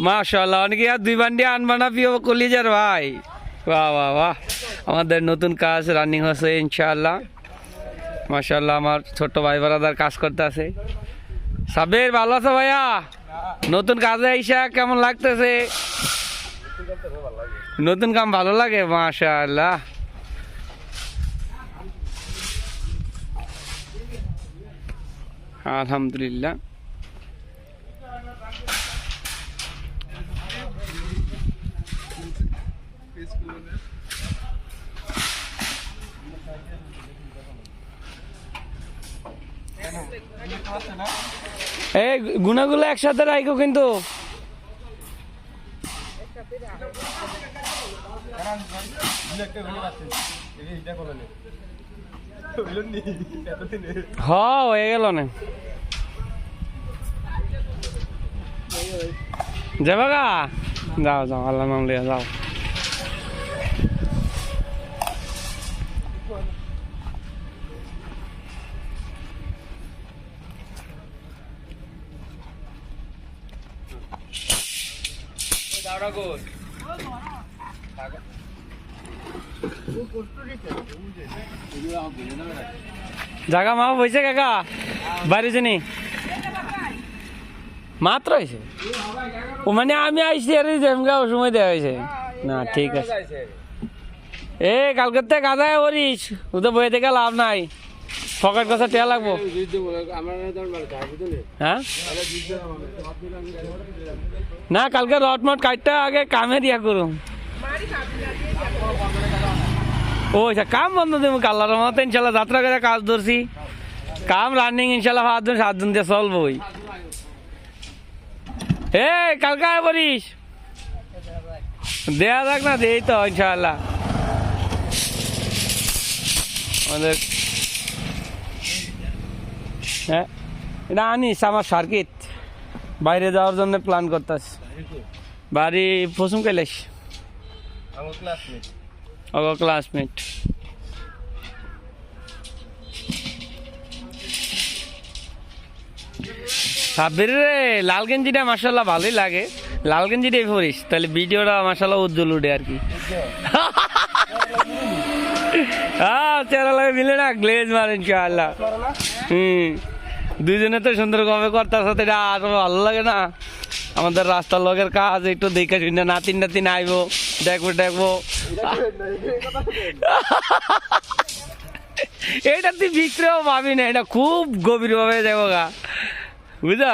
মাশাআল্লাহ, অনেকে আর 2 বান্ডি আনবানা প্রিয় কলিজার ভাই। বাহ বাহ বাহ, আমাদের নতুন কাজ রানিং হচ্ছে ইনশাআল্লাহ। মাশাআল্লাহ, আমার ছোট ভাই বারাদার কাজ করতে আছে। সাবির ভালো আছো ভাইয়া? নতুন কাজে আইসা কেমন লাগতেছে? নতুন কাম ভালো লাগে, মাশাআল্লাহ। আলহামদুলিল্লাহ। এই গুনাগুলো একসাথে রাখো কিন্তু। হ্যাঁ হয়ে গেল না, যাবা গা? যাও যাও, আল্লাহ নাম লিয়া যাও। জাগা মা হয়েছে কাকা বাড়ি জানি মাত্র হয়েছে। ও মানে আমি আইসি আর সময় দেওয়া হয়েছে না। ঠিক আছে, এ কালকের থেকে কাজায় করিস, ও তো বইয়ে থেকে লাভ নাই। পকেট কথা টেয়া লাগবো। হ্যাঁ না, কালকে রটমট কাটটা আগে কামে দিয়া করুম। ও আচ্ছা, কাম বন্ধ দেবো কাল্লার মতো ইনশাল্লাহ। যাত্রা করে কাজ ধরছি, কাম রানিং ইনশাল্লাহ 5 জন 7 জন দিয়ে চলবই। এ কালকে আয় বলিস, দেয়া যাক না, দেই তো ইনশাল্লাহ। আমাদের হ্যাঁ এটা আনিস আমার সার্কিট, বাইরে যাওয়ার জন্য প্ল্যান করতেছি। বাড়ি পশ্চিম কৈলাস, ক্লাসমেট। সাব্বির রে, লাল গেঞ্জিটা মাশাআল্লাহ ভালোই লাগে। লাল গেঞ্জিটাই পরিস, তাহলে ভিডিওটা মাশাআল্লাহ উজ্জ্বল উঠে আর কি। হ্যাঁ চেহারা লাগে মিলে না, গ্লেজ মার ইনশাআল্লাহ। দুইজনে তো সুন্দর ভাবে করতে সাথে আর ভালো লাগে না। আমাদের রাস্তার লোকের কাজ একটু দেখে শুনে নাতিন নাতিন আইবো, দেখবো। এটা তুই বিক্রেও পাবি না, এটা খুব গভীর ভাবে যাবো গা, বুঝা।